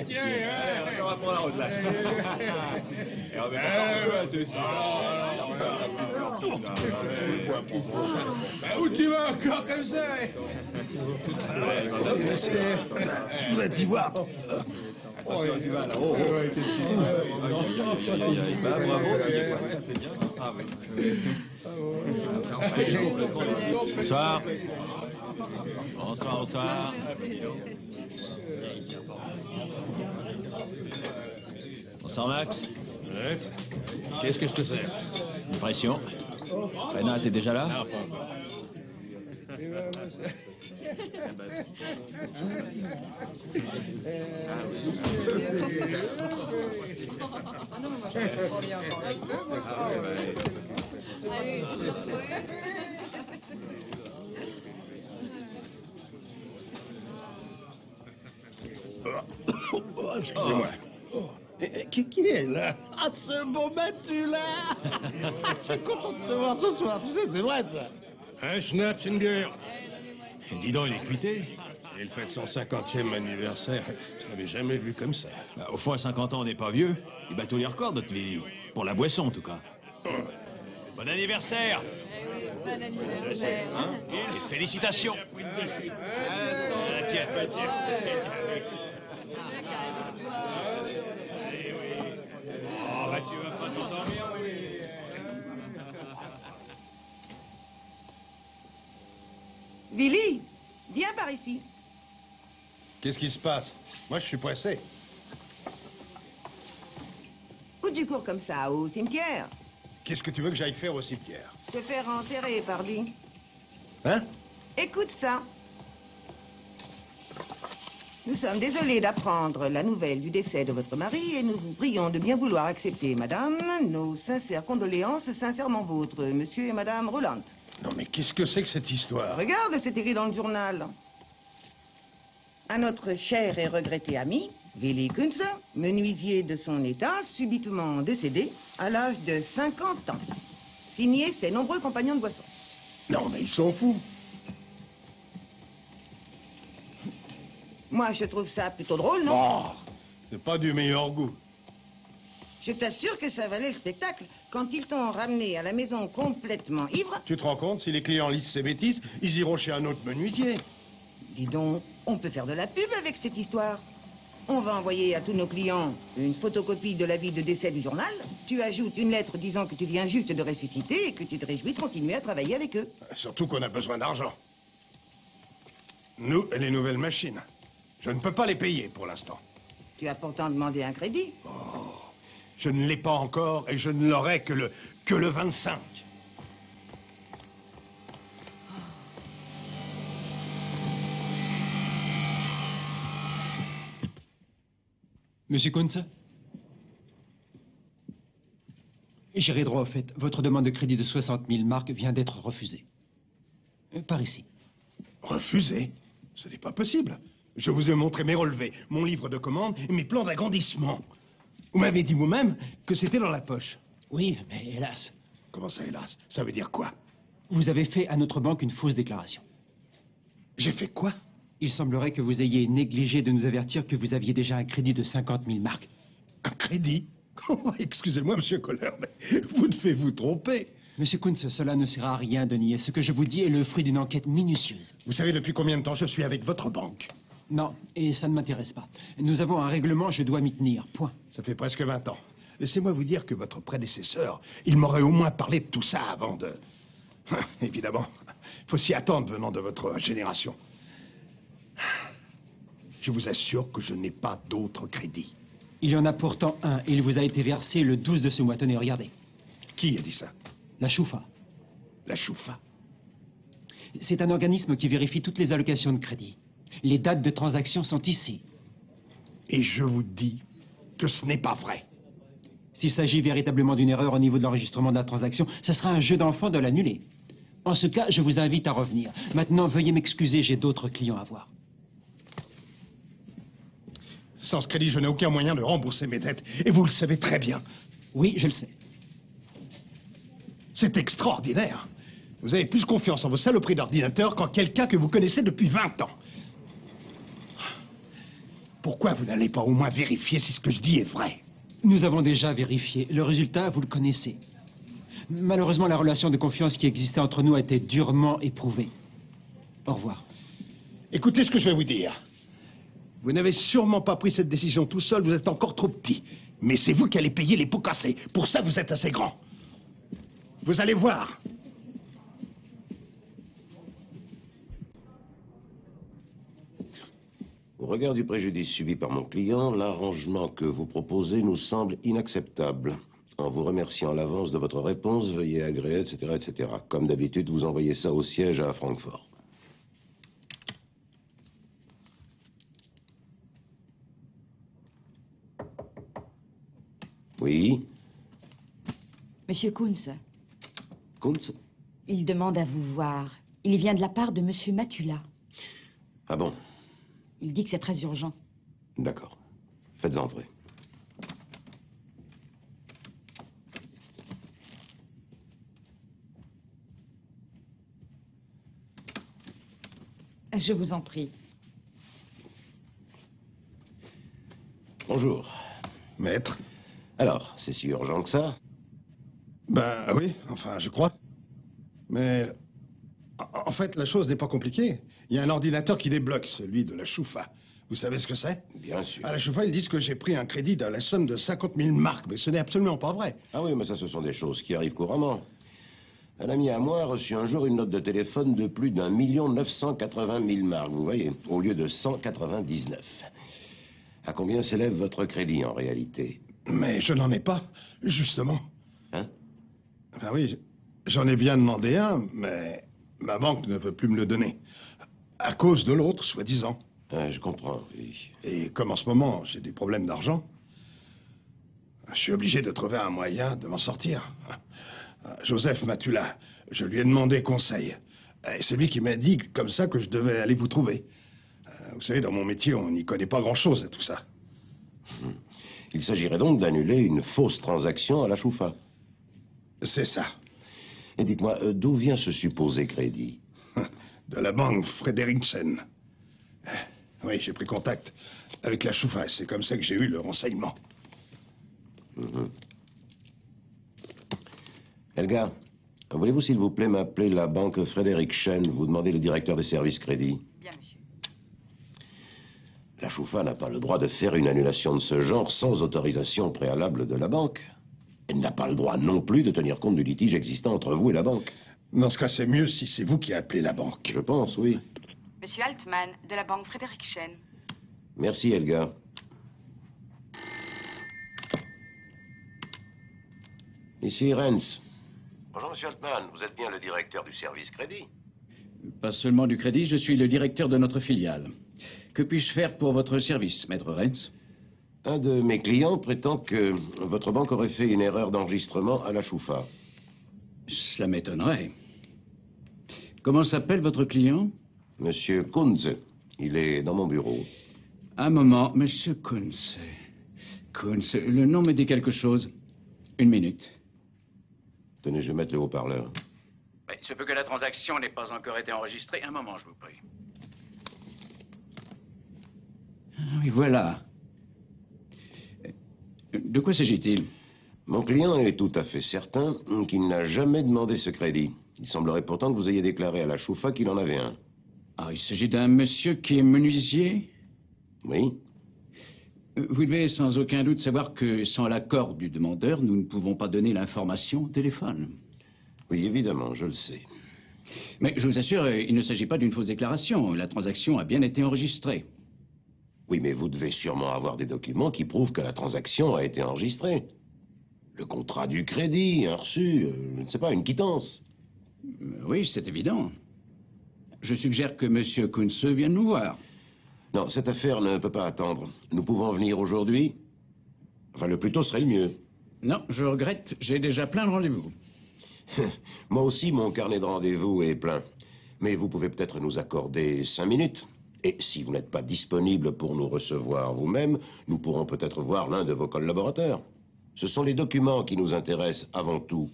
Tiens, on va prendre la route là. Et on va c'est ça. Où tu vas encore comme ça? Je voudrais t'y voir. Attention, tu vas là. Oh, bah, bravo, c'est bien. Ah oui. Bonsoir. Bonsoir, bonsoir. Bonsoir, Max. Ouais. Qu'est-ce que je te sers? Une pression. Renat, t'es déjà là? Ah, pas encore. Excusez-moi. Qui est là? Ah, ce beau Mathieu là! Je suis content de te voir ce soir, tu sais, c'est vrai ça. Hein, Schnatzinger? Dis donc, il est cuité. Il fête son 50e anniversaire. Je l'avais jamais vu comme ça. Bah, au fond, à 50 ans, on n'est pas vieux. Il bat tous les records, notre Willy. Pour la boisson, en tout cas. Bon anniversaire! Bon anniversaire. Et félicitations! Tiens. Oh, bah, tu vas pas t'endormir, oui. Willy, viens par ici. Qu'est-ce qui se passe? Moi, je suis pressé. Où tu cours comme ça, au cimetière? Qu'est-ce que tu veux que j'aille faire au cimetière? Te faire enterrer par lui. Hein? Écoute ça. Nous sommes désolés d'apprendre la nouvelle du décès de votre mari et nous vous prions de bien vouloir accepter, madame, nos sincères condoléances, sincèrement vôtres, monsieur et madame Roland. Non, mais qu'est-ce que c'est que cette histoire? Regarde, c'est écrit dans le journal. À notre cher et regretté ami, Willy Kunze, menuisier de son état, subitement décédé à l'âge de 50 ans. Signé ses nombreux compagnons de boisson. Non, mais ils sont fous. Moi, je trouve ça plutôt drôle, non? Oh, c'est pas du meilleur goût. Je t'assure que ça valait le spectacle. Quand ils t'ont ramené à la maison complètement ivre... Tu te rends compte, si les clients lisent ces bêtises, ils iront chez un autre menuisier. Dis donc, on peut faire de la pub avec cette histoire. On va envoyer à tous nos clients une photocopie de l'avis de décès du journal. Tu ajoutes une lettre disant que tu viens juste de ressusciter et que tu te réjouis de continuer à travailler avec eux. Surtout qu'on a besoin d'argent. Nous et les nouvelles machines. Je ne peux pas les payer pour l'instant. Tu as pourtant demandé un crédit. Oh, je ne l'ai pas encore et je ne l'aurai que le 25. Monsieur Kunze? J'irai droit au fait. Votre demande de crédit de 60 000 marks vient d'être refusée. Par ici. Refusé? Ce n'est pas possible. Je vous ai montré mes relevés, mon livre de commande et mes plans d'agrandissement. Vous m'avez dit vous-même que c'était dans la poche. Oui, mais hélas. Comment ça, hélas? Ça veut dire quoi? Vous avez fait à notre banque une fausse déclaration. J'ai fait quoi? Il semblerait que vous ayez négligé de nous avertir que vous aviez déjà un crédit de 50 000 marks. Un crédit? Oh, excusez-moi, monsieur Kohler, mais vous devez vous tromper. Monsieur Kunze, cela ne sert à rien de nier. Ce que je vous dis est le fruit d'une enquête minutieuse. Vous savez depuis combien de temps je suis avec votre banque? Non, et ça ne m'intéresse pas. Nous avons un règlement, je dois m'y tenir, point. Ça fait presque 20 ans. Laissez-moi vous dire que votre prédécesseur, il m'aurait au moins parlé de tout ça avant de... Évidemment, il faut s'y attendre venant de votre génération. Je vous assure que je n'ai pas d'autre crédit. Il y en a pourtant un, et il vous a été versé le 12 de ce mois. Tenez, regardez. Qui a dit ça? La Choufa. La Choufa? C'est un organisme qui vérifie toutes les allocations de crédit. Les dates de transaction sont ici. Et je vous dis que ce n'est pas vrai. S'il s'agit véritablement d'une erreur au niveau de l'enregistrement de la transaction, ce sera un jeu d'enfant de l'annuler. En ce cas, je vous invite à revenir. Maintenant, veuillez m'excuser, j'ai d'autres clients à voir. Sans ce crédit, je n'ai aucun moyen de rembourser mes dettes. Et vous le savez très bien. Oui, je le sais. C'est extraordinaire. Vous avez plus confiance en vos saloperies d'ordinateur qu'en quelqu'un que vous connaissez depuis 20 ans. Pourquoi vous n'allez pas au moins vérifier si ce que je dis est vrai? Nous avons déjà vérifié. Le résultat, vous le connaissez. Malheureusement, la relation de confiance qui existait entre nous a été durement éprouvée. Au revoir. Écoutez ce que je vais vous dire. Vous n'avez sûrement pas pris cette décision tout seul, vous êtes encore trop petit. Mais c'est vous qui allez payer les pots cassés. Pour ça, vous êtes assez grand. Vous allez voir. Au regard du préjudice subi par mon client, l'arrangement que vous proposez nous semble inacceptable. En vous remerciant à l'avance de votre réponse, veuillez agréer, etc., etc. Comme d'habitude, vous envoyez ça au siège à Francfort. Oui? Monsieur Kunz, Kunz? il demande à vous voir. Il vient de la part de Monsieur Matula. Ah bon? Il dit que c'est très urgent. D'accord. Faites entrer. Je vous en prie. Bonjour. Maître? Alors, c'est si urgent que ça? Ben oui, enfin, je crois. Mais en fait, la chose n'est pas compliquée. Il y a un ordinateur qui débloque, celui de la Choufa. Vous savez ce que c'est? Bien sûr. À la Choufa, ils disent que j'ai pris un crédit dans la somme de 50 000 marks, mais ce n'est absolument pas vrai. Ah oui, mais ça, ce sont des choses qui arrivent couramment. Un ami à moi a reçu un jour une note de téléphone de plus d'1 980 000 marks, vous voyez, au lieu de 199. À combien s'élève votre crédit, en réalité? Mais je n'en ai pas, justement. Hein? Ben oui, j'en ai bien demandé un, mais ma banque ne veut plus me le donner. À cause de l'autre, soi-disant. Ah, je comprends, oui. Et comme en ce moment, j'ai des problèmes d'argent, je suis obligé de trouver un moyen de m'en sortir. Joseph Matula, je lui ai demandé conseil. Et c'est lui qui m'a dit comme ça que je devais aller vous trouver. Vous savez, dans mon métier, on n'y connaît pas grand-chose à tout ça. Il s'agirait donc d'annuler une fausse transaction à la Choufa. C'est ça. Et dites-moi, d'où vient ce supposé crédit? De la banque Frederiksen. Oui, j'ai pris contact avec la Choufa. C'est comme ça que j'ai eu le renseignement. Elga, voulez-vous s'il vous plaît m'appeler la banque Frederiksen, vous demandez le directeur des services crédit? Bien, monsieur. La Choufa n'a pas le droit de faire une annulation de ce genre sans autorisation préalable de la banque. Elle n'a pas le droit non plus de tenir compte du litige existant entre vous et la banque. Dans ce cas, c'est mieux si c'est vous qui appelez la banque. Je pense, oui. Monsieur Altman, de la banque Frederiksen. Merci, Elga. Ici, Renz. Bonjour, monsieur Altman. Vous êtes bien le directeur du service crédit? Pas seulement du crédit, je suis le directeur de notre filiale. Que puis-je faire pour votre service, maître Renz? Un de mes clients prétend que votre banque aurait fait une erreur d'enregistrement à la Choufa. Cela m'étonnerait. Comment s'appelle votre client? Monsieur Kunz. Il est dans mon bureau. Un moment, monsieur Kunz. Kunz, le nom me dit quelque chose. Une minute. Tenez, je vais mettre le haut-parleur. Il se peut que la transaction n'ait pas encore été enregistrée. Un moment, je vous prie. Ah oui, voilà. De quoi s'agit-il? Mon client est tout à fait certain qu'il n'a jamais demandé ce crédit. Il semblerait pourtant que vous ayez déclaré à la Choufa qu'il en avait un. Ah, il s'agit d'un monsieur qui est menuisier? Oui. Vous devez sans aucun doute savoir que sans l'accord du demandeur, nous ne pouvons pas donner l'information au téléphone. Oui, évidemment, je le sais. Mais je vous assure, il ne s'agit pas d'une fausse déclaration. La transaction a bien été enregistrée. Oui, mais vous devez sûrement avoir des documents qui prouvent que la transaction a été enregistrée. Le contrat du crédit, un reçu, je ne sais pas, une quittance. Oui, c'est évident. Je suggère que M. Kunz vienne nous voir. Non, cette affaire ne peut pas attendre. Nous pouvons venir aujourd'hui. Enfin, le plus tôt serait le mieux. Non, je regrette, j'ai déjà plein de rendez-vous. Moi aussi, mon carnet de rendez-vous est plein. Mais vous pouvez peut-être nous accorder 5 minutes. Et si vous n'êtes pas disponible pour nous recevoir vous-même, nous pourrons peut-être voir l'un de vos collaborateurs. Ce sont les documents qui nous intéressent avant tout.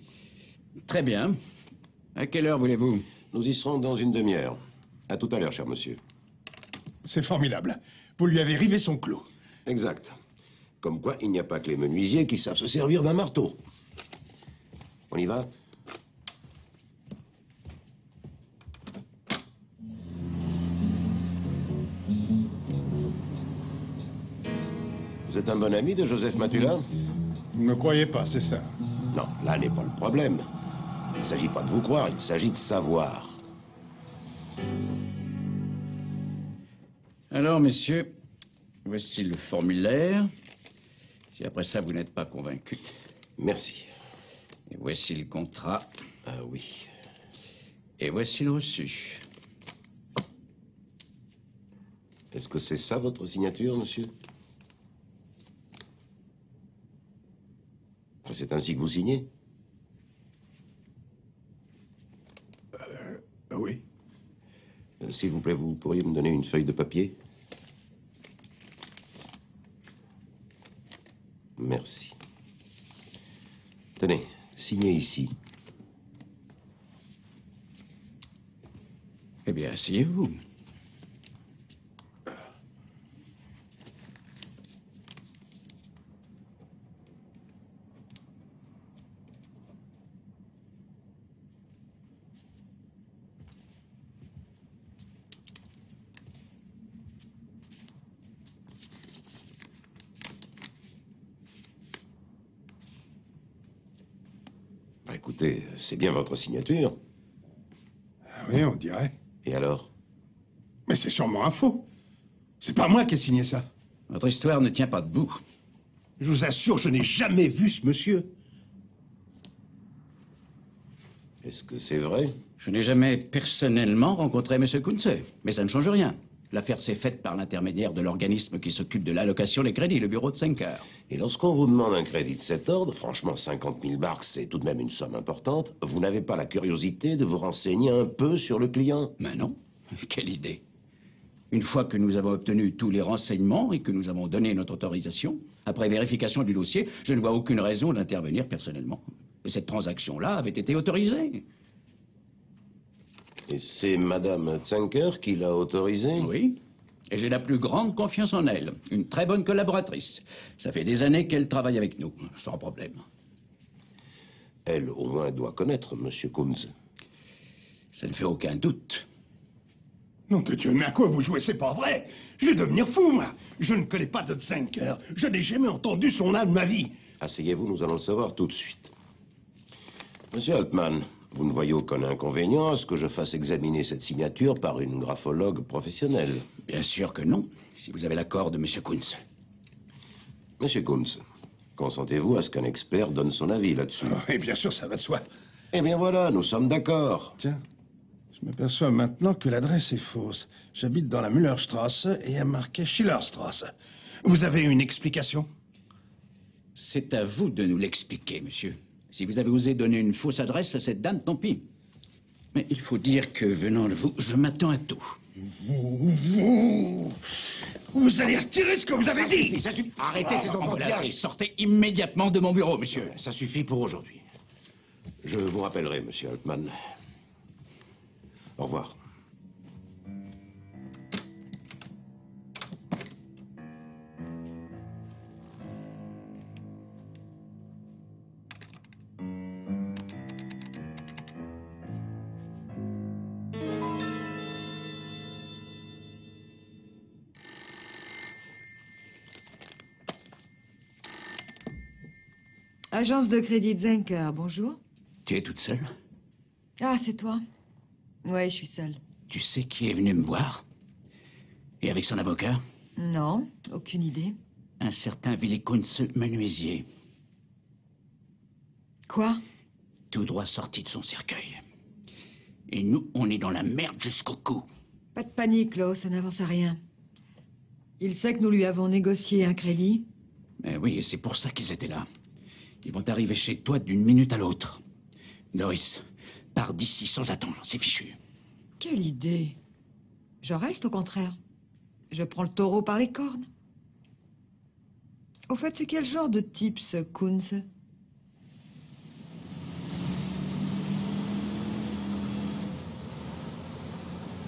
Très bien. À quelle heure voulez-vous? Nous y serons dans une demi-heure. À tout à l'heure, cher monsieur. C'est formidable. Vous lui avez rivé son clou. Exact. Comme quoi, il n'y a pas que les menuisiers qui savent se servir d'un marteau. On y va? Vous êtes un bon ami de Joseph Matula? Vous ne me croyez pas, c'est ça? Non, là n'est pas le problème. Il ne s'agit pas de vous croire, il s'agit de savoir. Alors, messieurs, voici le formulaire. Si après ça, vous n'êtes pas convaincu. Merci. Et voici le contrat. Ah oui. Et voici le reçu. Est-ce que c'est ça votre signature, monsieur? C'est ainsi que vous signez? Oui. S'il vous plaît, vous pourriez me donner une feuille de papier? Merci. Tenez, signez ici. Eh bien, asseyez-vous. Bah, écoutez, c'est bien votre signature. Ah oui, on dirait. Et alors? Mais c'est sûrement un faux. C'est pas moi qui ai signé ça. Votre histoire ne tient pas debout. Je vous assure, je n'ai jamais vu ce monsieur. Est-ce que c'est vrai? Je n'ai jamais personnellement rencontré M. Kunze, mais ça ne change rien. L'affaire s'est faite par l'intermédiaire de l'organisme qui s'occupe de l'allocation des crédits, le bureau de Senker. Et lorsqu'on vous demande un crédit de cet ordre, franchement, 50 000 marks, c'est tout de même une somme importante, vous n'avez pas la curiosité de vous renseigner un peu sur le client? Mais non. Quelle idée. Une fois que nous avons obtenu tous les renseignements et que nous avons donné notre autorisation, après vérification du dossier, je ne vois aucune raison d'intervenir personnellement. Et cette transaction-là avait été autorisée. Et c'est Madame Tzenker qui l'a autorisé? Oui. Et j'ai la plus grande confiance en elle. Une très bonne collaboratrice. Ça fait des années qu'elle travaille avec nous, sans problème. Elle, au moins, doit connaître Monsieur Kunze. Ça ne fait aucun doute. Non de Dieu, mais à quoi vous jouez? C'est pas vrai. Je vais devenir fou, moi. Je ne connais pas de Tzenker. Je n'ai jamais entendu son nom de ma vie. Asseyez-vous, nous allons le savoir tout de suite. Monsieur Altman, vous ne voyez aucun inconvénient à ce que je fasse examiner cette signature par une graphologue professionnelle? Bien sûr que non, si vous avez l'accord de M. Kunze. Monsieur Kunze, consentez-vous à ce qu'un expert donne son avis là-dessus? Oui, bien sûr, ça va de soi. Eh bien voilà, nous sommes d'accord. Tiens, je m'aperçois maintenant que l'adresse est fausse. J'habite dans la Müllerstrasse et il y a marqué Schillerstrasse. Vous avez une explication? C'est à vous de nous l'expliquer, monsieur. Si vous avez osé donner une fausse adresse à cette dame, tant pis. Mais il faut dire que, venant de vous, je m'attends à tout. Vous allez retirer ce que vous avez dit. Ça suffit. Arrêtez ces enfantillages. Sortez immédiatement de mon bureau, monsieur. Ça suffit pour aujourd'hui. Je vous rappellerai, monsieur Altman. Au revoir. Agence de crédit Zenker, bonjour. Tu es toute seule? Ah, c'est toi? Ouais, je suis seule. Tu sais qui est venu me voir? Et avec son avocat? Non, aucune idée. Un certain Willy Kunze, menuisier. Quoi? Tout droit sorti de son cercueil. Et nous, on est dans la merde jusqu'au cou. Pas de panique, Lo, ça n'avance à rien. Il sait que nous lui avons négocié un crédit. Mais oui, et c'est pour ça qu'ils étaient là. Ils vont arriver chez toi d'une minute à l'autre. Doris, pars d'ici sans attendre, c'est fichu. Quelle idée. Je reste, au contraire. Je prends le taureau par les cornes. Au fait, c'est quel genre de type, ce Kunze?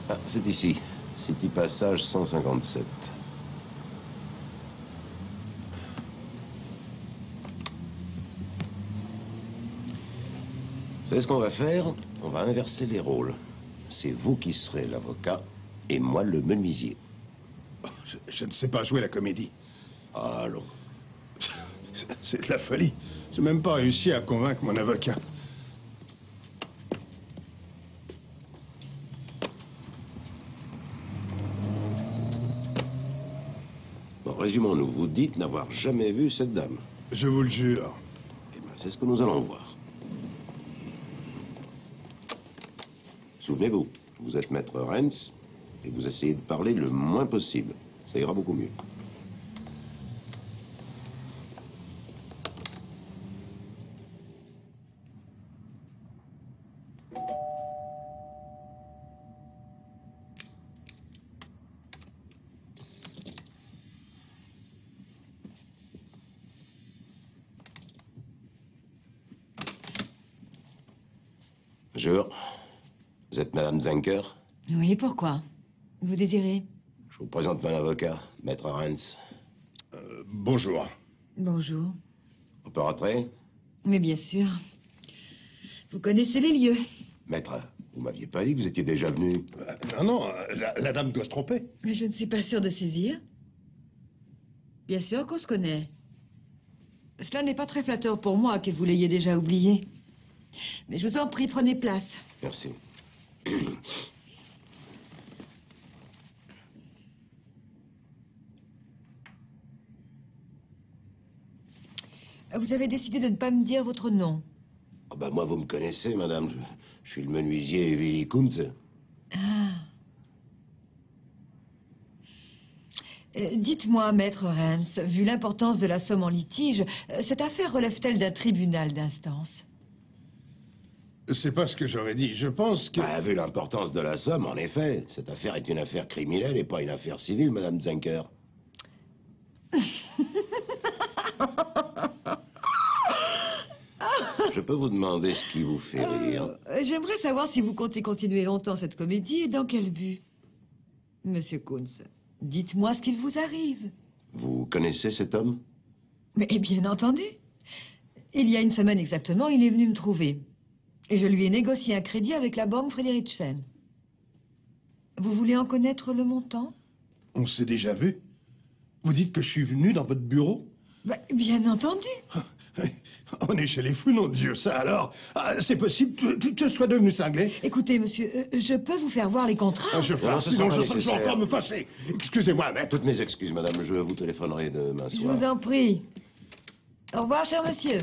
Ah, c'est ici. City Passage 157. Vous savez ce qu'on va faire? On va inverser les rôles. C'est vous qui serez l'avocat et moi le menuisier. Je ne sais pas jouer la comédie. Allons. C'est de la folie. J'ai même pas réussi à convaincre mon avocat. Bon, résumons-nous. Vous dites n'avoir jamais vu cette dame. Je vous le jure. Eh bien, c'est ce que nous allons voir. Souvenez-vous, vous êtes maître Renz et vous essayez de parler le moins possible. Ça ira beaucoup mieux. Bonjour. Vous êtes Madame Zenker? Oui, pourquoi? Vous désirez? Je vous présente mon avocat, Maître Renz. Bonjour. Bonjour. On peut rentrer? Mais bien sûr. Vous connaissez les lieux. Maître, vous m'aviez pas dit que vous étiez déjà venu. Non, la dame doit se tromper. Mais je ne suis pas sûre de saisir. Bien sûr qu'on se connaît. Cela n'est pas très flatteur pour moi que vous l'ayez déjà oublié. Mais je vous en prie, prenez place. Merci. Vous avez décidé de ne pas me dire votre nom. Oh ben moi, vous me connaissez, madame. Je suis le menuisier Willy Kunze. Ah. Dites-moi, maître Renz, vu l'importance de la somme en litige, cette affaire relève-t-elle d'un tribunal d'instance? C'est pas ce que j'aurais dit. Je pense que... Bah, vu l'importance de la somme, en effet, cette affaire est une affaire criminelle et pas une affaire civile, madame Zenker. Je peux vous demander ce qui vous fait rire? J'aimerais savoir si vous comptez continuer longtemps cette comédie et dans quel but. Monsieur Kunz, dites-moi ce qu'il vous arrive. Vous connaissez cet homme? Mais bien entendu. Il y a une semaine exactement, il est venu me trouver. Et je lui ai négocié un crédit avec la banque Friedrichsen. Vous voulez en connaître le montant? On s'est déjà vu. Vous dites que je suis venu dans votre bureau? Bah, bien entendu. On est chez les fous, nom de Dieu, ça alors. C'est possible que je sois devenu cinglé? Écoutez, monsieur, je peux vous faire voir les contrats? Je pars, sinon je vais encore me fâcher. Excusez-moi, maître. Toutes mes excuses, madame. Je vous téléphonerai demain Je soir. vous en prie. Au revoir, cher monsieur.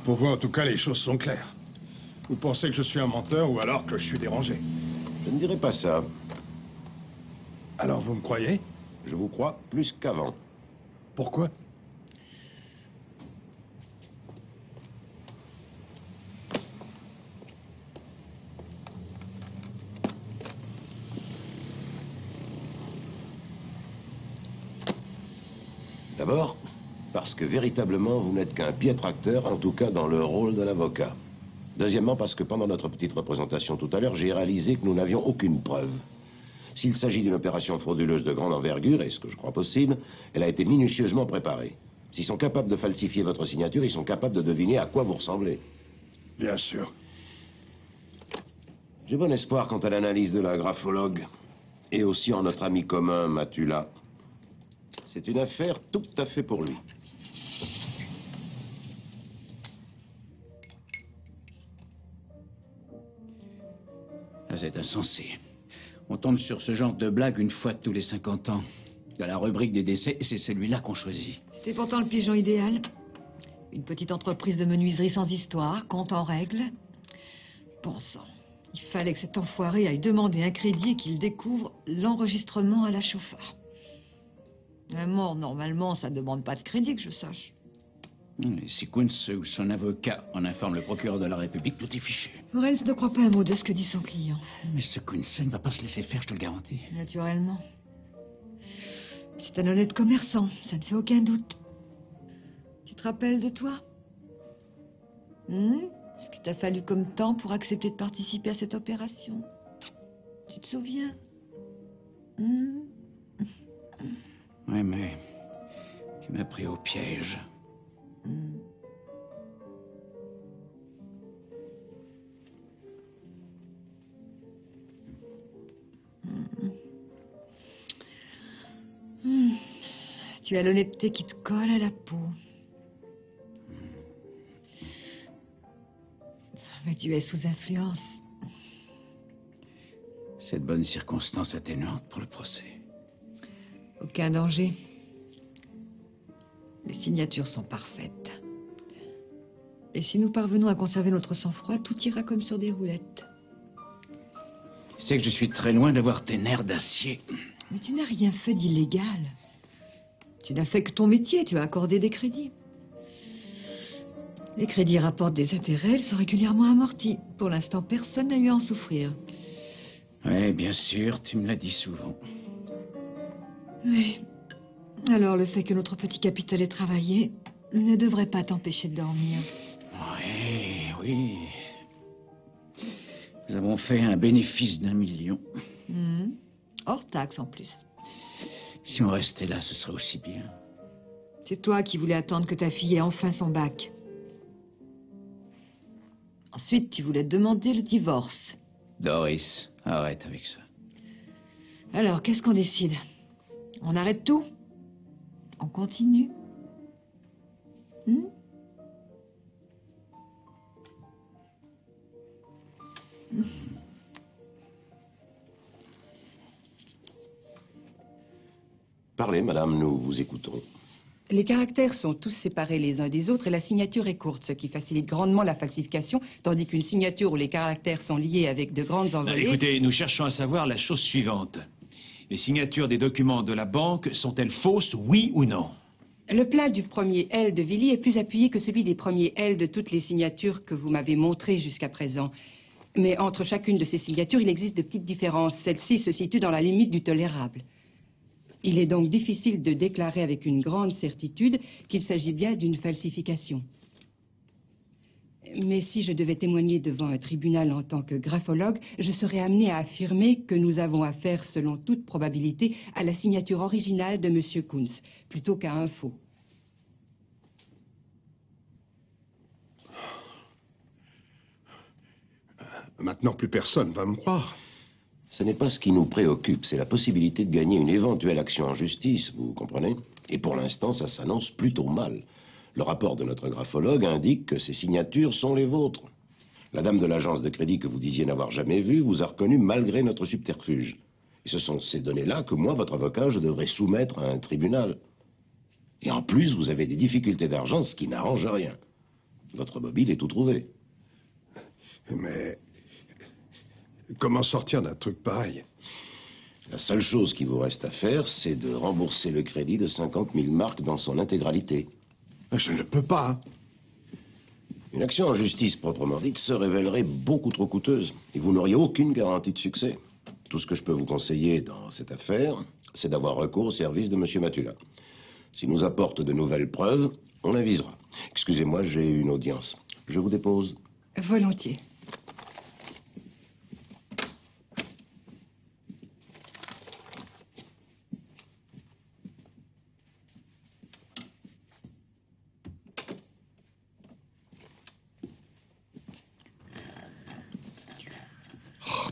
Pour vous, en tout cas, les choses sont claires. Vous pensez que je suis un menteur ou alors que je suis dérangé? Je ne dirais pas ça. Alors vous me croyez? Je vous crois plus qu'avant. Pourquoi? D'abord, parce que véritablement, vous n'êtes qu'un piètre acteur, en tout cas dans le rôle de l'avocat. Deuxièmement, parce que pendant notre petite représentation tout à l'heure, j'ai réalisé que nous n'avions aucune preuve. S'il s'agit d'une opération frauduleuse de grande envergure, et ce que je crois possible, elle a été minutieusement préparée. S'ils sont capables de falsifier votre signature, ils sont capables de deviner à quoi vous ressemblez. Bien sûr. J'ai bon espoir quant à l'analyse de la graphologue, et aussi en notre ami commun, Matula. C'est une affaire tout à fait pour lui. C'est insensé. On tombe sur ce genre de blague une fois tous les 50 ans. Dans la rubrique des décès, c'est celui-là qu'on choisit. C'était pourtant le pigeon idéal. Une petite entreprise de menuiserie sans histoire, compte en règle. Bon sang, il fallait que cet enfoiré aille demander un crédit et qu'il découvre l'enregistrement à la chauffa. Un mort, normalement, ça ne demande pas de crédit, que je sache. Et si Kunz ou son avocat en informe le procureur de la République, tout est fichu. Lorenz ne croit pas un mot de ce que dit son client. Mais ce Kunz ne va pas se laisser faire, je te le garantis. Naturellement. C'est un honnête commerçant, ça ne fait aucun doute. Tu te rappelles de toi? Ce qu'il t'a fallu comme temps pour accepter de participer à cette opération? Tu te souviens? Oui, mais tu m'as pris au piège. Tu as l'honnêteté qui te colle à la peau. Mais tu es sous influence. Cette bonne circonstance atténuante pour le procès. Aucun danger. Les signatures sont parfaites. Et si nous parvenons à conserver notre sang-froid, tout ira comme sur des roulettes. Tu sais que je suis très loin d'avoir tes nerfs d'acier. Mais tu n'as rien fait d'illégal. Tu n'as fait que ton métier, tu as accordé des crédits. Les crédits rapportent des intérêts, ils sont régulièrement amortis. Pour l'instant, personne n'a eu à en souffrir. Oui, bien sûr, tu me l'as dit souvent. Oui. Alors, le fait que notre petit capital ait travaillé ne devrait pas t'empêcher de dormir. Oui, oui. Nous avons fait un bénéfice d'1 million. Hors taxe, en plus. Si on restait là, ce serait aussi bien. C'est toi qui voulais attendre que ta fille ait enfin son bac. Ensuite, tu voulais demander le divorce. Doris, arrête avec ça. Alors, qu'est-ce qu'on décide? On arrête tout? On continue? Parlez, madame, nous vous écoutons. Les caractères sont tous séparés les uns des autres et la signature est courte, ce qui facilite grandement la falsification, tandis qu'une signature où les caractères sont liés avec de grandes envolées... Écoutez, nous cherchons à savoir la chose suivante. Les signatures des documents de la banque sont-elles fausses, oui ou non? Le plat du premier L de Villy est plus appuyé que celui des premiers L de toutes les signatures que vous m'avez montrées jusqu'à présent. Mais entre chacune de ces signatures, il existe de petites différences. Celle-ci se situe dans la limite du tolérable. Il est donc difficile de déclarer avec une grande certitude qu'il s'agit bien d'une falsification. Mais si je devais témoigner devant un tribunal en tant que graphologue, je serais amené à affirmer que nous avons affaire, selon toute probabilité, à la signature originale de M. Kunz, plutôt qu'à un faux. Maintenant, plus personne va me croire. Ce n'est pas ce qui nous préoccupe, c'est la possibilité de gagner une éventuelle action en justice, vous comprenez? Et pour l'instant, ça s'annonce plutôt mal. Le rapport de notre graphologue indique que ces signatures sont les vôtres. La dame de l'agence de crédit que vous disiez n'avoir jamais vue vous a reconnu malgré notre subterfuge. Et ce sont ces données-là que moi, votre avocat, je devrais soumettre à un tribunal. Et en plus, vous avez des difficultés d'argent, ce qui n'arrange rien. Votre mobile est tout trouvé. Mais... comment sortir d'un truc pareil? La seule chose qui vous reste à faire, c'est de rembourser le crédit de 50 000 marks dans son intégralité. Je ne peux pas. Une action en justice proprement dite se révélerait beaucoup trop coûteuse et vous n'auriez aucune garantie de succès. Tout ce que je peux vous conseiller dans cette affaire, c'est d'avoir recours au service de M. Matula. S'il nous apporte de nouvelles preuves, on avisera. Excusez-moi, j'ai une audience. Je vous dépose. Volontiers.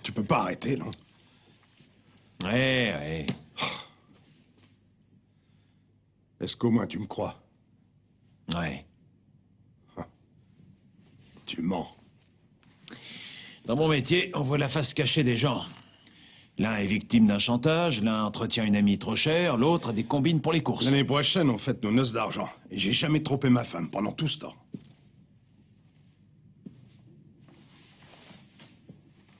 Tu peux pas arrêter, non? Ouais. Est-ce qu'au moins tu me crois? Ouais. Tu mens. Dans mon métier, on voit la face cachée des gens. L'un est victime d'un chantage, l'un entretient une amie trop chère, l'autre a des combines pour les courses. L'année prochaine, on fête nos noces d'argent. Et j'ai jamais trompé ma femme pendant tout ce temps.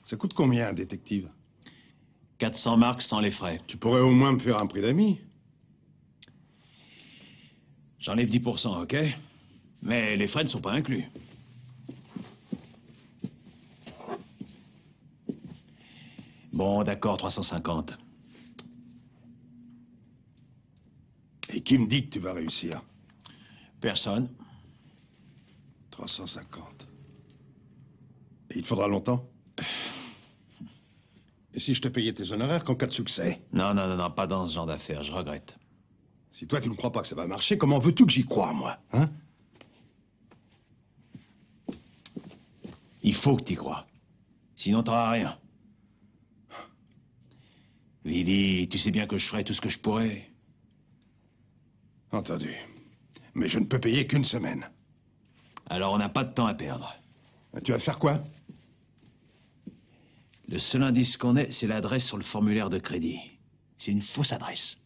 Ça coûte combien, un détective? 400 marks sans les frais. Tu pourrais au moins me faire un prix d'amis. J'enlève 10%, ok? Mais les frais ne sont pas inclus. Bon, d'accord, 350. Et qui me dit que tu vas réussir? Personne. 350. Et il te faudra longtemps? Et si je te payais tes honoraires qu'en cas de succès? Non, non, non, non, pas dans ce genre d'affaires, je regrette. Si toi tu ne crois pas que ça va marcher, comment veux-tu que j'y croie, moi, hein? Il faut que tu y crois. Sinon, t'auras rien. Willy, tu sais bien que je ferai tout ce que je pourrai. Entendu. Mais je ne peux payer qu'une semaine. Alors on n'a pas de temps à perdre. Tu vas faire quoi? Le seul indice qu'on ait, c'est l'adresse sur le formulaire de crédit. C'est une fausse adresse.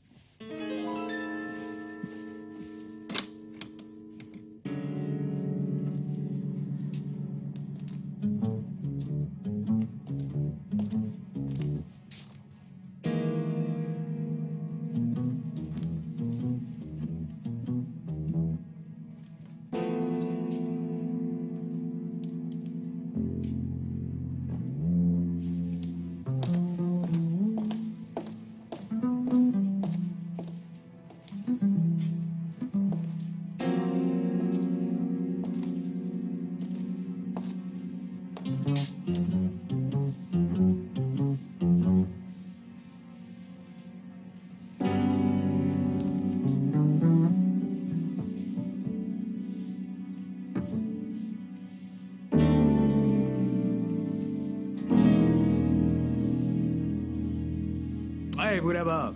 Ouais, vous là-bas.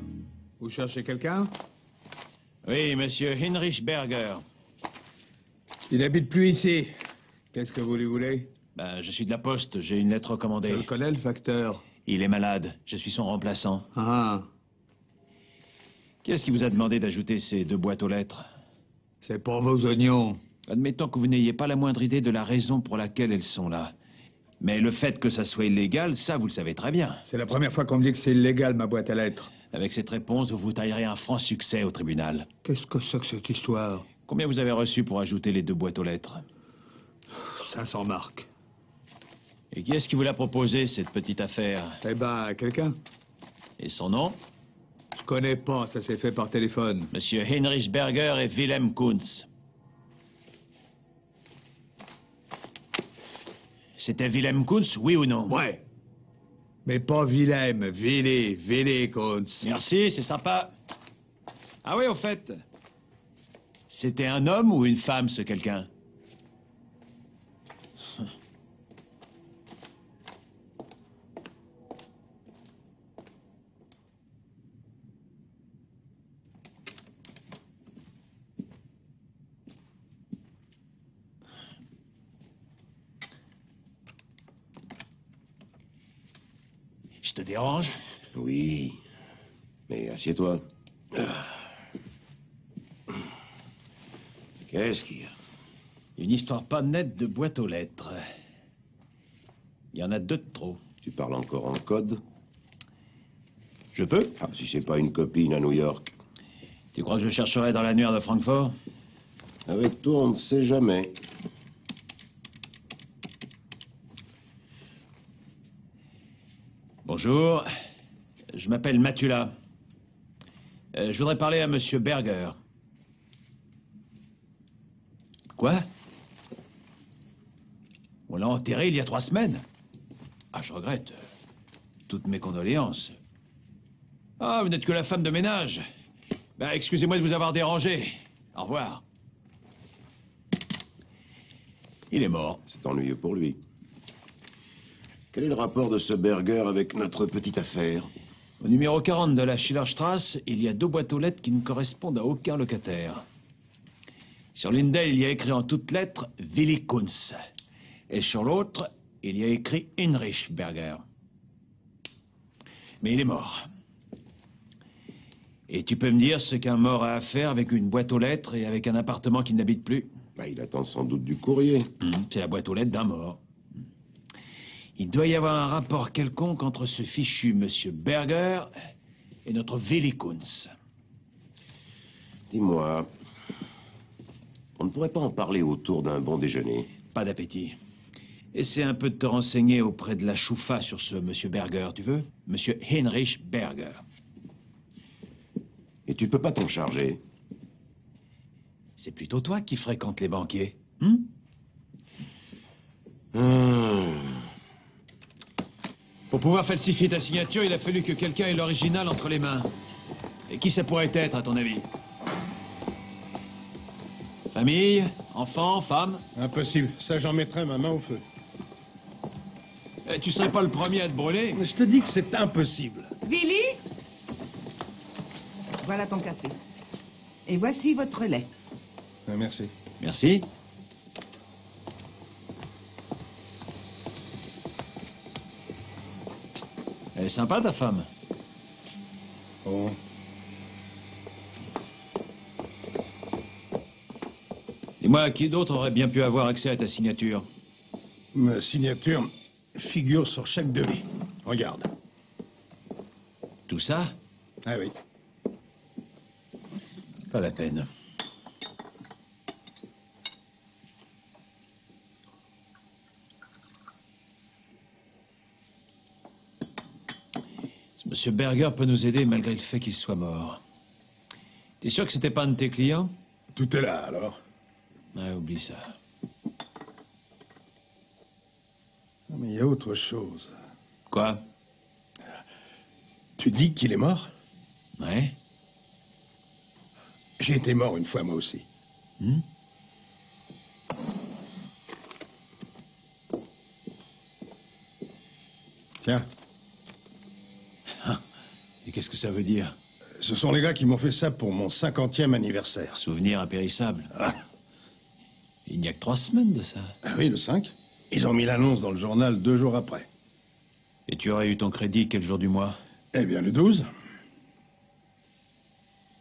Vous cherchez quelqu'un? Oui, monsieur Heinrich Berger. Il n'habite plus ici. Qu'est-ce que vous lui voulez? Ben, je suis de la poste, j'ai une lettre recommandée. Je le connais, le facteur. Il est malade, je suis son remplaçant. Ah. Qui est-ce qui vous a demandé d'ajouter ces 2 boîtes aux lettres? C'est pour vos oignons. Admettons que vous n'ayez pas la moindre idée de la raison pour laquelle elles sont là. Mais le fait que ça soit illégal, ça, vous le savez très bien. C'est la première fois qu'on me dit que c'est illégal, ma boîte à lettres. Avec cette réponse, vous vous taillerez un franc succès au tribunal. Qu'est-ce que c'est que cette histoire? Combien vous avez reçu pour ajouter les 2 boîtes aux lettres? 500 marks. Et qui est-ce qui vous l'a proposé, cette petite affaire? Eh ben, quelqu'un. Et son nom? Je connais pas, ça s'est fait par téléphone. Monsieur Heinrich Berger et Wilhelm Kunz. C'était Wilhelm Kunz, oui ou non? Ouais. Mais pas Wilhelm, Willy Kunz. Merci, c'est sympa. Ah oui, au fait. C'était un homme ou une femme, ce quelqu'un? Je te dérange? Oui. Mais assieds-toi. Qu'est-ce qu'il y a? Une histoire pas nette de boîte aux lettres. Il y en a 2 de trop. Tu parles encore en code? Je peux? Ah, si c'est pas une copine à New York. Tu crois que je chercherai dans l'annuaire de Francfort? Avec toi, on ne sait jamais. Bonjour. Je m'appelle Matula. Je voudrais parler à monsieur Berger. Quoi? On l'a enterré il y a 3 semaines. Ah, je regrette. Toutes mes condoléances. Ah, vous n'êtes que la femme de ménage. Ben, excusez-moi de vous avoir dérangé. Au revoir. Il est mort. C'est ennuyeux pour lui. Quel est le rapport de ce Berger avec notre petite affaire? Au numéro 40 de la Schillerstrasse, il y a 2 boîtes aux lettres qui ne correspondent à aucun locataire. Sur l'une d'elles, il y a écrit en toutes lettres Willy Kunz. Et sur l'autre, il y a écrit Heinrich Berger. Mais il est mort. Et tu peux me dire ce qu'un mort a à faire avec une boîte aux lettres et avec un appartement qu'il n'habite plus? Bah, il attend sans doute du courrier. C'est la boîte aux lettres d'un mort. Il doit y avoir un rapport quelconque entre ce fichu monsieur Berger et notre Willy Kunz. Dis-moi, On ne pourrait pas en parler autour d'un bon déjeuner. Pas d'appétit. Essaie un peu de te renseigner auprès de la Choufa sur ce monsieur Berger, tu veux? Monsieur Heinrich Berger. Et tu peux pas t'en charger? C'est plutôt toi qui fréquentes les banquiers. Pour pouvoir falsifier ta signature, il a fallu que quelqu'un ait l'original entre les mains. Et qui ça pourrait être, à ton avis? Famille, enfants, femmes? Impossible. Ça, j'en mettrais ma main au feu. Tu serais pas le premier à te brûler? Mais je te dis que c'est impossible. Billy, voilà ton café. Et voici votre lait. Ah, merci. Merci. Elle est sympa, ta femme. Oh. Dis-moi, qui d'autre aurait bien pu avoir accès à ta signature? Ma signature figure sur chaque devis. Regarde. Tout ça? Ah oui. Pas la peine. Ce monsieur Berger peut nous aider malgré le fait qu'il soit mort. T'es sûr que c'était pas un de tes clients? Tout est là, alors. Ah, oublie ça. Non, mais il y a autre chose. Quoi? Tu dis qu'il est mort? Ouais. J'ai été mort une fois, moi aussi. Tiens. Et qu'est-ce que ça veut dire? Ce sont les gars qui m'ont fait ça pour mon 50e anniversaire. Souvenir impérissable. Ah. Il n'y a que 3 semaines de ça. Ah oui, le 5. Ils ont mis l'annonce dans le journal 2 jours après. Et tu aurais eu ton crédit quel jour du mois? Eh bien, le 12.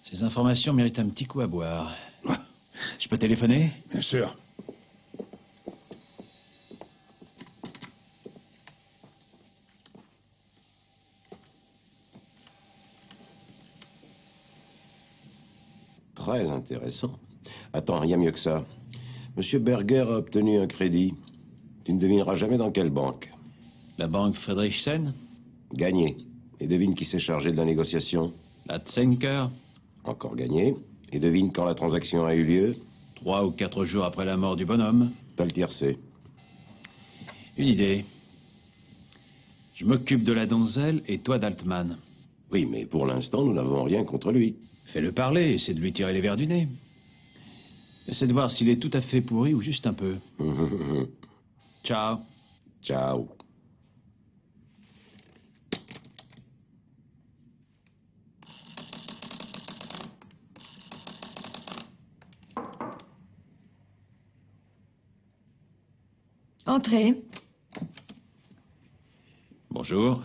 Ces informations méritent un petit coup à boire. Je peux téléphoner? Bien sûr. Très intéressant. Attends, il y a mieux que ça. Monsieur Berger a obtenu un crédit. Tu ne devineras jamais dans quelle banque. La banque Friedrichsen? Gagné. Et devine qui s'est chargé de la négociation. La Tsenker? Encore gagné. Et devine quand la transaction a eu lieu. 3 ou 4 jours après la mort du bonhomme. T'as le tiercé. Une idée. Je m'occupe de la donzelle et toi d'Altman. Oui, mais pour l'instant, nous n'avons rien contre lui. Fais-le parler, essaie de lui tirer les vers du nez. Essaie de voir s'il est tout à fait pourri ou juste un peu. Ciao. Ciao. Entrez. Bonjour.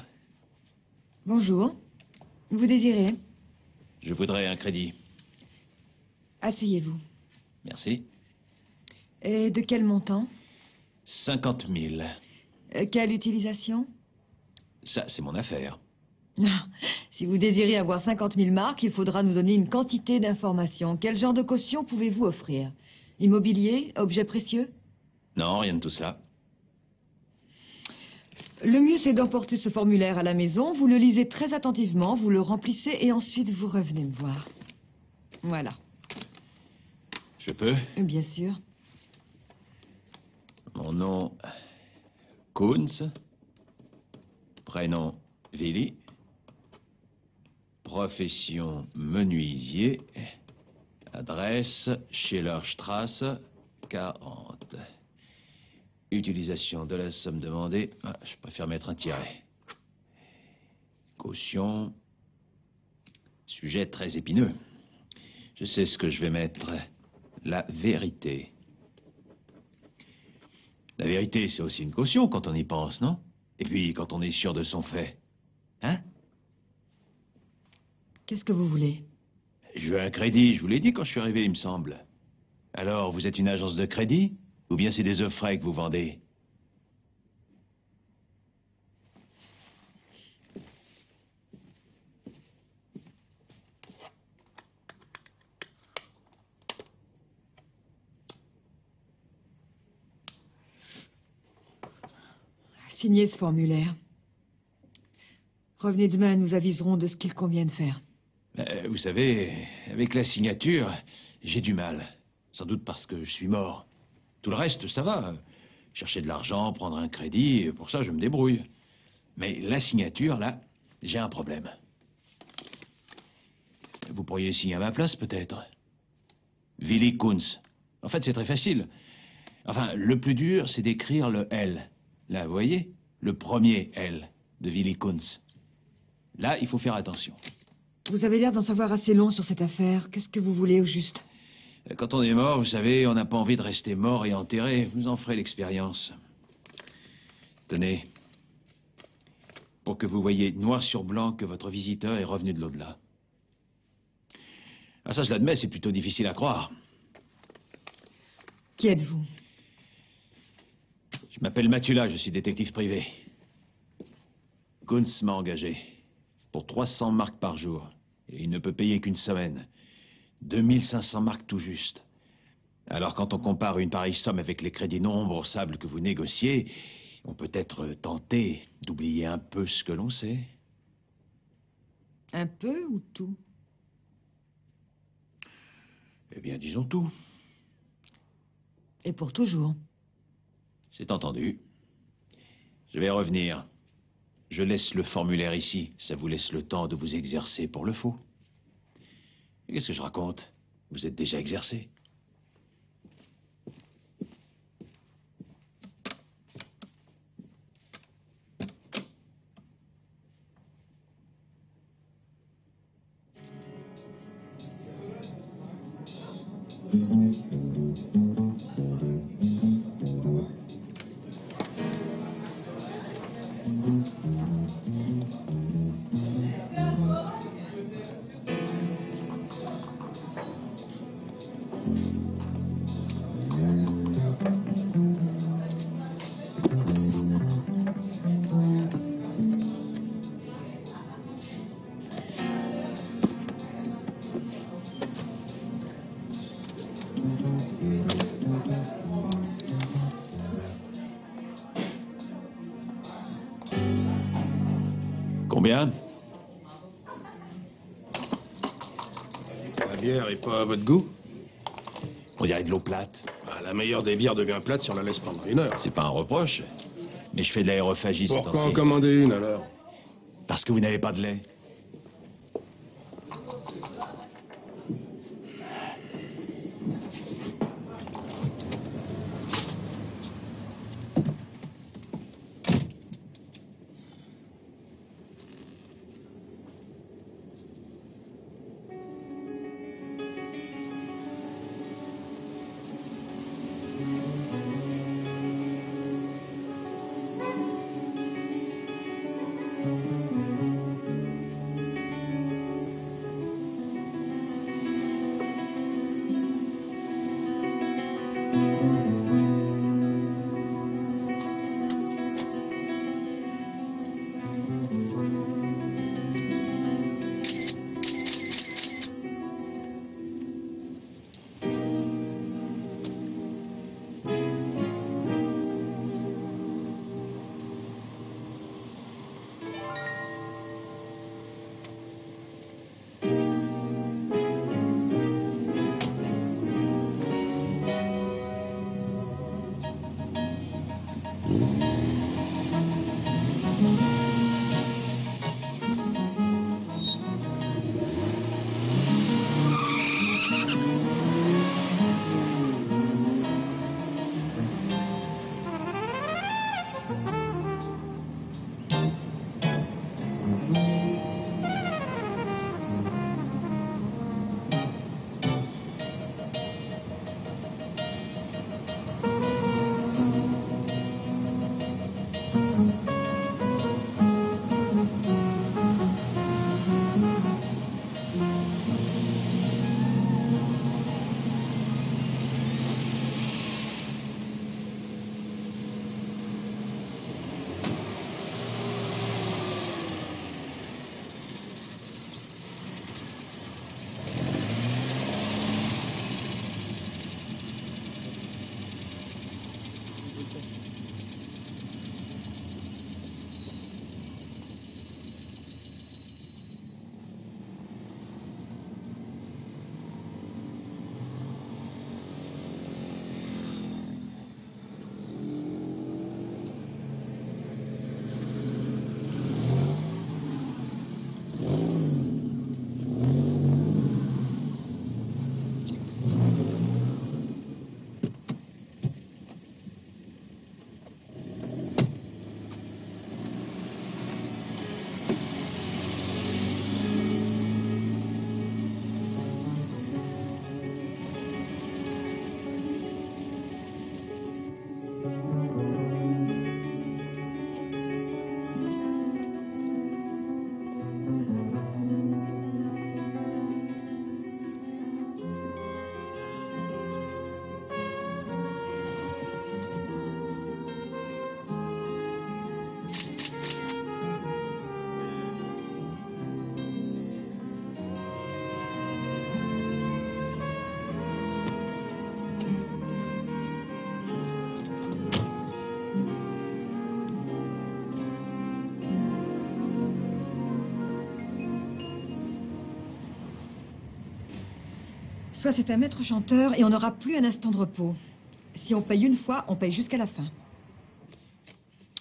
Bonjour. Vous désirez? Je voudrais un crédit. Asseyez-vous. Merci. Et de quel montant? 50 000. Quelle utilisation? Ça, c'est mon affaire. Ah, si vous désirez avoir 50 000 marques, il faudra nous donner une quantité d'informations. Quel genre de caution pouvez-vous offrir? Immobilier? Objets précieux? Non, rien de tout cela. Le mieux, c'est d'emporter ce formulaire à la maison. Vous le lisez très attentivement, vous le remplissez et ensuite vous revenez me voir. Voilà. Je peux? Bien sûr. Mon nom, Kunz. Prénom, Willy. Profession, menuisier. Adresse, Schillerstrasse, 40. Utilisation de la somme demandée. Ah, je préfère mettre un tiret. Caution. Sujet très épineux. Je sais ce que je vais mettre. La vérité. La vérité, c'est aussi une caution quand on y pense, non? Et puis, quand on est sûr de son fait. Hein? Qu'est-ce que vous voulez? Je veux un crédit, je vous l'ai dit quand je suis arrivé, il me semble. Alors, vous êtes une agence de crédit? Ou bien c'est des œufs frais que vous vendez? Signez ce formulaire. Revenez demain, nous aviserons de ce qu'il convient de faire. Vous savez, avec la signature, j'ai du mal. Sans doute parce que je suis mort. Tout le reste, ça va. Chercher de l'argent, prendre un crédit, pour ça, je me débrouille. Mais la signature, là, j'ai un problème. Vous pourriez signer à ma place, peut-être. Willy Kunz. En fait, c'est très facile. Enfin, le plus dur, c'est d'écrire le L. Là, vous voyez? Le premier L de Willy Kunz. Là, il faut faire attention. Vous avez l'air d'en savoir assez long sur cette affaire. Qu'est-ce que vous voulez, au juste? Quand on est mort, vous savez, on n'a pas envie de rester mort et enterré. Vous en ferez l'expérience. Tenez. Pour que vous voyez noir sur blanc que votre visiteur est revenu de l'au-delà. Ah, ça, je l'admets, c'est plutôt difficile à croire. Qui êtes-vous? Je m'appelle Matula, je suis détective privé. Kunz m'a engagé pour 300 marks par jour. Et il ne peut payer qu'une semaine. 2500 marks tout juste. Alors quand on compare une pareille somme avec les crédits non remboursables que vous négociez, on peut être tenté d'oublier un peu ce que l'on sait. Un peu ou tout? Eh bien, disons tout. Et pour toujours. C'est entendu. Je vais revenir. Je laisse le formulaire ici. Ça vous laisse le temps de vous exercer pour le faux. Qu'est-ce que je raconte? Vous êtes déjà exercé. Combien? La bière est pas à votre goût? On dirait de l'eau plate. Ah, la meilleure des bières devient plate si on la laisse pendant 1 heure. C'est pas un reproche, mais je fais de l'aérophagie ces Pourquoi en temps-ci. commander une, alors? Parce que vous n'avez pas de lait. Soit c'est un maître chanteur et on n'aura plus un instant de repos. Si on paye une fois, on paye jusqu'à la fin.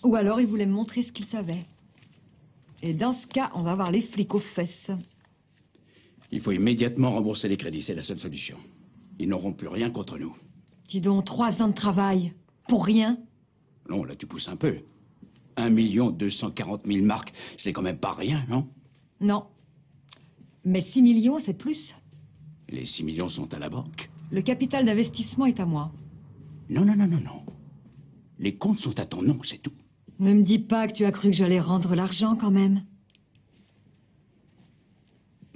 Ou alors il voulait me montrer ce qu'il savait. Et dans ce cas, on va voir les flics aux fesses. Il faut immédiatement rembourser les crédits, c'est la seule solution. Ils n'auront plus rien contre nous. Dis donc, 3 ans de travail, pour rien. Non, là tu pousses un peu. 1 240 000 marks, c'est quand même pas rien, non? Non. Mais 6 millions, c'est plus. Les 6 millions sont à la banque. Le capital d'investissement est à moi. Non, non, non, non, non. Les comptes sont à ton nom, c'est tout. Ne me dis pas que tu as cru que j'allais rendre l'argent quand même.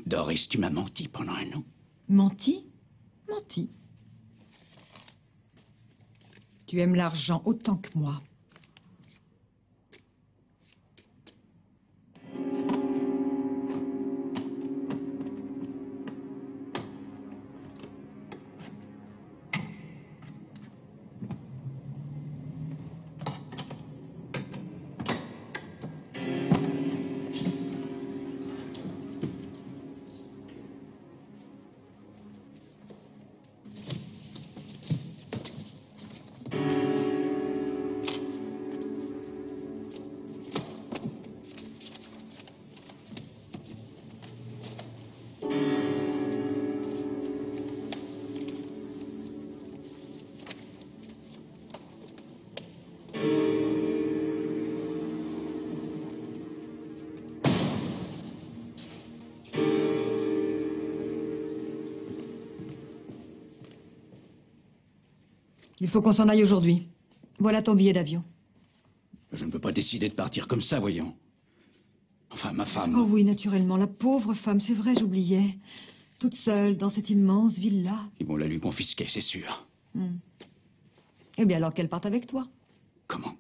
Doris, tu m'as menti pendant 1 an. Menti? Menti. Tu aimes l'argent autant que moi. Il faut qu'on s'en aille aujourd'hui. Voilà ton billet d'avion. Je ne peux pas décider de partir comme ça, voyons. Enfin, ma femme... Oh oui, naturellement. La pauvre femme, c'est vrai, j'oubliais. Toute seule, dans cette immense villa. Ils vont la lui confisquer, c'est sûr. Eh bien, alors qu'elle parte avec toi. Comment?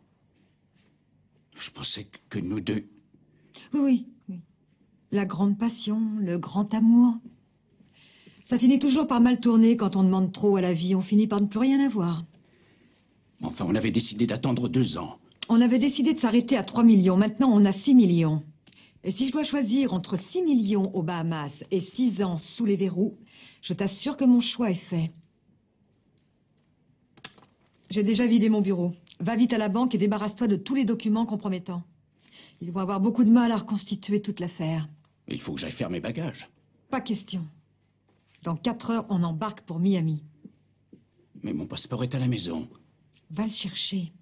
Je pensais que nous deux... Oui. La grande passion, le grand amour. Ça finit toujours par mal tourner quand on demande trop à la vie. On finit par ne plus rien avoir. Enfin, on avait décidé d'attendre 2 ans. On avait décidé de s'arrêter à 3 millions. Maintenant, on a 6 millions. Et si je dois choisir entre 6 millions aux Bahamas et 6 ans sous les verrous, je t'assure que mon choix est fait. J'ai déjà vidé mon bureau. Va vite à la banque et débarrasse-toi de tous les documents compromettants. Ils vont avoir beaucoup de mal à reconstituer toute l'affaire. Il faut que j'aille faire mes bagages. Pas question. Dans 4 heures, on embarque pour Miami. Mais mon passeport est à la maison. Va le chercher.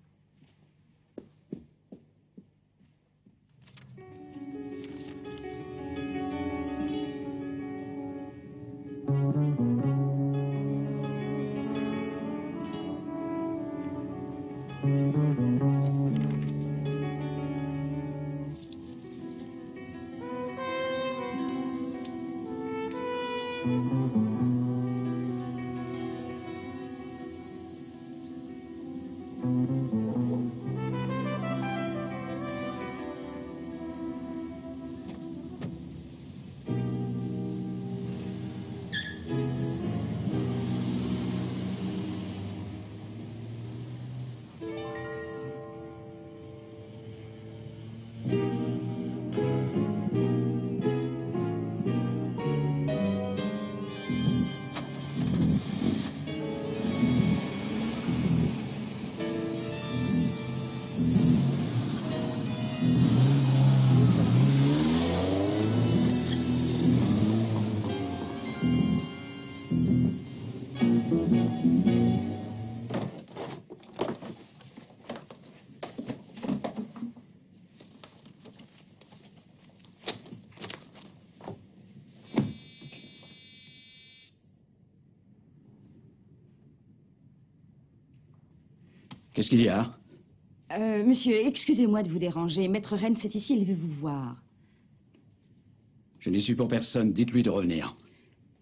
Qu'est-ce qu'il y a? Monsieur, excusez-moi de vous déranger. Maître Rennes est ici, il veut vous voir. Je n'y suis pour personne. Dites-lui de revenir.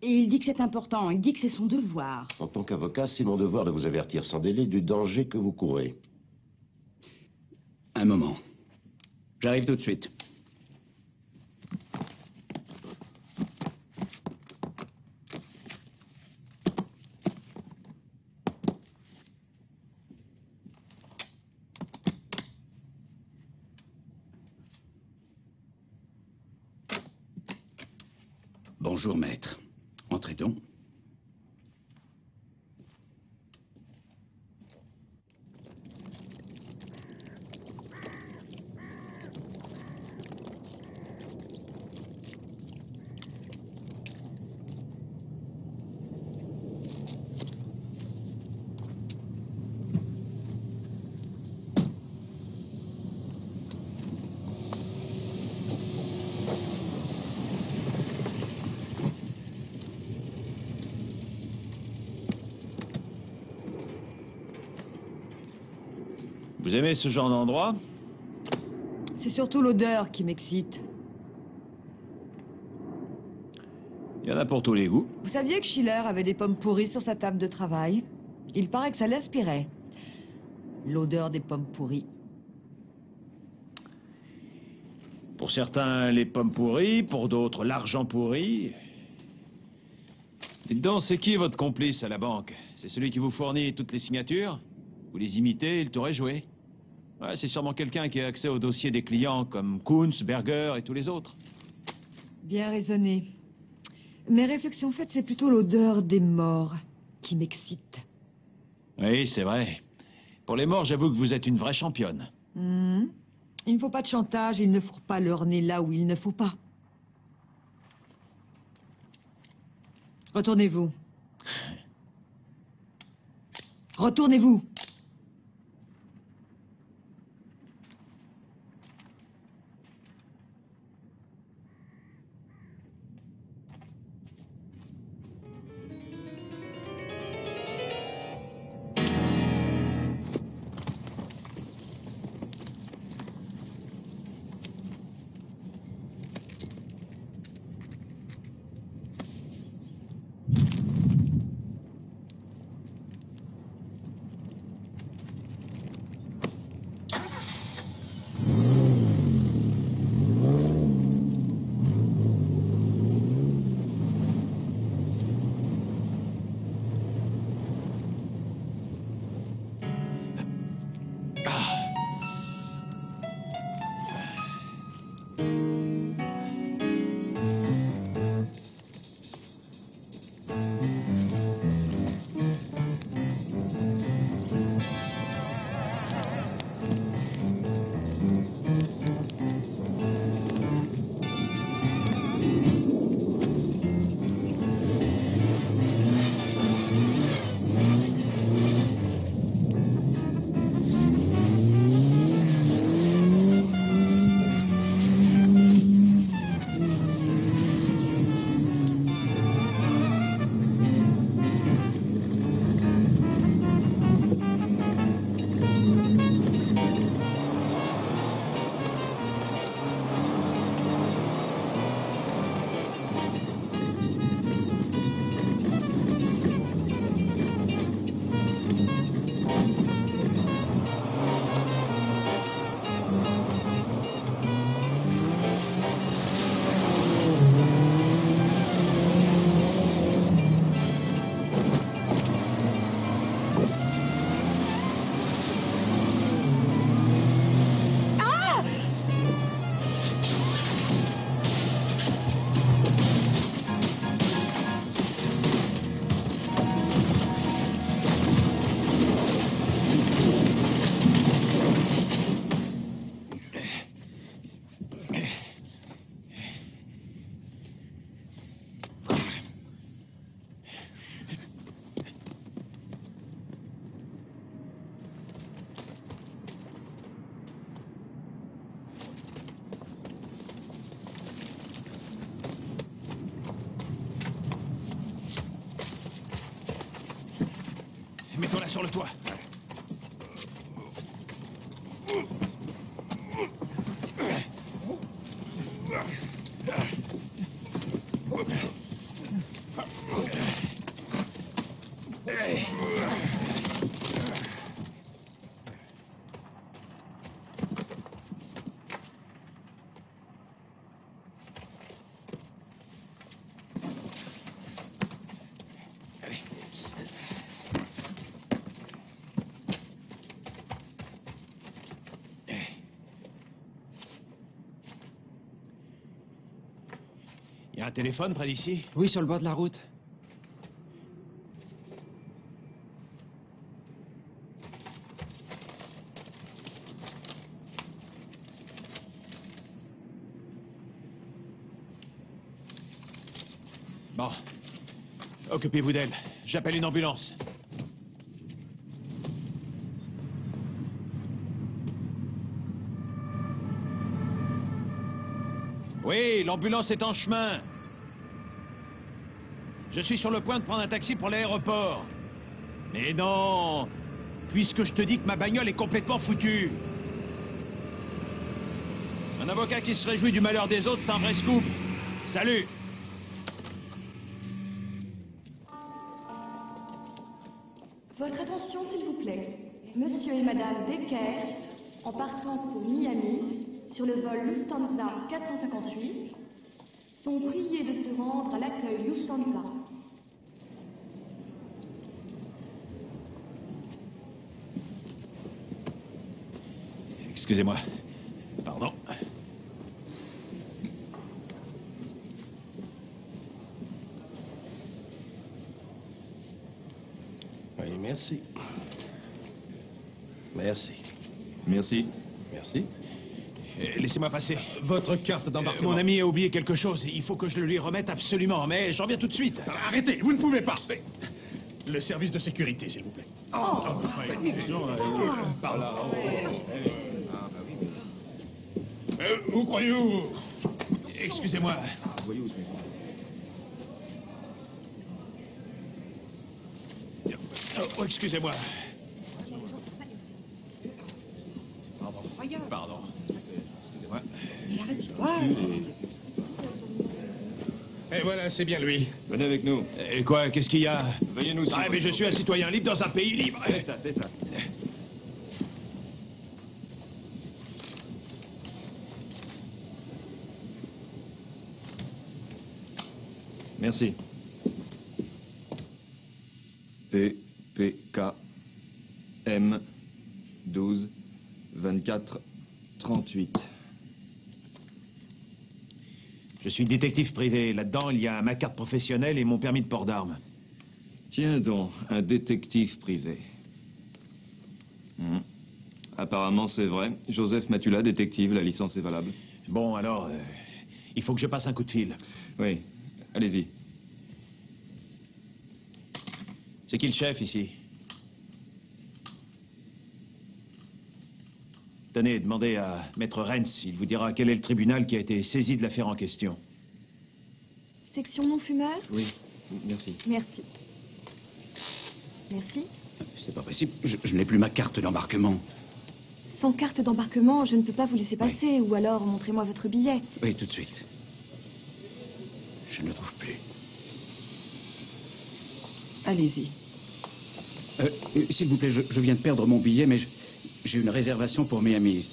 Et il dit que c'est important, il dit que c'est son devoir. En tant qu'avocat, c'est mon devoir de vous avertir sans délai du danger que vous courez. Un moment. J'arrive tout de suite. Bonjour, maître. Entrez donc. Vous aimez ce genre d'endroit? C'est surtout l'odeur qui m'excite. Il y en a pour tous les goûts. Vous saviez que Schiller avait des pommes pourries sur sa table de travail? Il paraît que ça l'inspirait. L'odeur des pommes pourries. Pour certains, les pommes pourries, pour d'autres, l'argent pourri. Dites donc, c'est qui votre complice à la banque? C'est celui qui vous fournit toutes les signatures? Vous les imitez, il t'aurait joué. Ouais, c'est sûrement quelqu'un qui a accès aux dossiers des clients comme Kunz, Berger et tous les autres. Bien raisonné. Mes réflexions faites, c'est plutôt l'odeur des morts qui m'excite. Oui, c'est vrai. Pour les morts, j'avoue que vous êtes une vraie championne. Il ne faut pas de chantage, il ne faut pas leur nez là où il ne faut pas. Retournez-vous. Retournez-vous. Mettons-la sur le toit. Il y a un téléphone près d'ici? Oui, sur le bord de la route. Bon. Occupez-vous d'elle. J'appelle une ambulance. Oui, l'ambulance est en chemin. Je suis sur le point de prendre un taxi pour l'aéroport. Mais non, puisque je te dis que ma bagnole est complètement foutue. Un avocat qui se réjouit du malheur des autres, c'est un vrai scoop. Salut. Votre attention, s'il vous plaît. Monsieur et Madame Decker, en partance pour Miami, sur le vol Lufthansa 458, sont priés de se rendre à l'accueil Lufthansa. Excusez-moi. Pardon. Oui, merci. Merci. Merci. Merci. Laissez-moi passer. Votre carte d'embarquement. Mon ami a oublié quelque chose. Il faut que je le lui remette absolument, mais j'en reviens tout de suite. Arrêtez, vous ne pouvez pas. Le service de sécurité, s'il vous plaît. Par là. Où croyez-vous? Excusez-moi. Oh, excusez-moi. Pardon. Excusez-moi. Et voilà, c'est bien lui. Venez avec nous. Et quoi, qu'est-ce qu'il y a? Veuillez nous suivre. Ah, mais je suis un citoyen libre dans un pays libre. C'est ça, c'est ça. Merci. PPK M 12 24 38. Je suis détective privé. Là-dedans, il y a ma carte professionnelle et mon permis de port d'armes. Tiens donc, un détective privé. Apparemment, c'est vrai. Joseph Matula, détective, la licence est valable. Bon, alors, il faut que je passe un coup de fil. Oui, allez-y. C'est qui le chef ici? Tenez, demandez à Maître Renz. Il vous dira quel est le tribunal qui a été saisi de l'affaire en question. Section non-fumeur? Oui, merci. Merci. Merci. C'est pas possible. Je n'ai plus ma carte d'embarquement. Sans carte d'embarquement, je ne peux pas vous laisser passer. Ou alors, montrez-moi votre billet. Oui, tout de suite. Je ne le trouve plus. Allez-y. S'il vous plaît, je viens de perdre mon billet, mais j'ai une réservation pour Miami.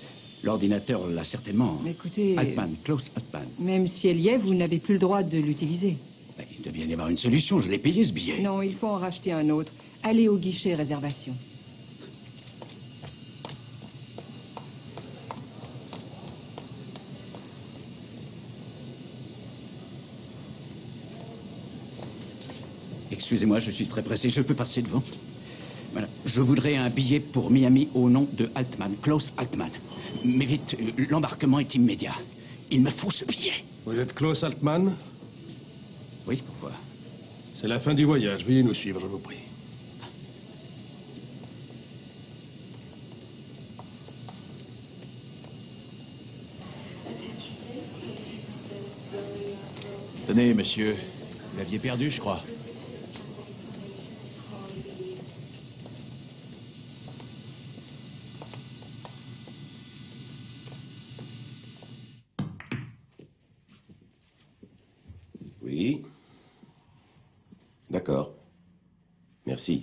L'ordinateur l'a certainement. Écoutez... Altman, Klaus Altman. Même si elle y est, vous n'avez plus le droit de l'utiliser. Il devait y avoir une solution. Je l'ai payé, ce billet. Non, il faut en racheter un autre. Allez au guichet réservation. Excusez-moi, je suis très pressé. Je peux passer devant? Voilà. Je voudrais un billet pour Miami au nom de Altman, Klaus Altman. Mais vite, l'embarquement est immédiat. Il me faut ce billet. Vous êtes Klaus Altman? Oui, pourquoi? C'est la fin du voyage. Veuillez nous suivre, je vous prie. Tenez, monsieur. Vous l'aviez perdu, je crois. Oui. D'accord. Merci.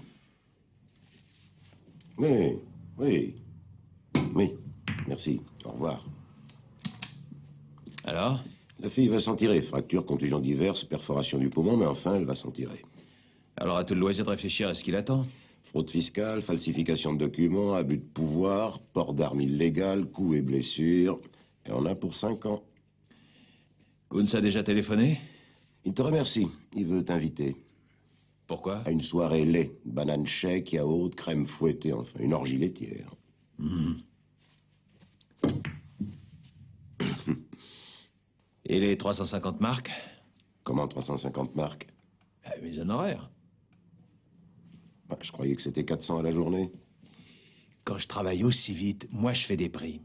Oui, oui. Oui, merci. Au revoir. Alors? La fille va s'en tirer. Fracture, contusion diverses, perforation du poumon, mais enfin, elle va s'en tirer. Alors, à tout le loisir de réfléchir à ce qu'il attend. Fraude fiscale, falsification de documents, abus de pouvoir, port d'armes illégales, coups et blessures. Et on a pour 5 ans. Kunz a déjà téléphoné? Il te remercie. Il veut t'inviter. Pourquoi? À une soirée lait. Banane shake, yaourt, crème fouettée, enfin, une orgie laitière. Et les 350 marques? Comment 350 marques? Mes honoraires. Je croyais que c'était 400 à la journée. Quand je travaille aussi vite, moi je fais des primes.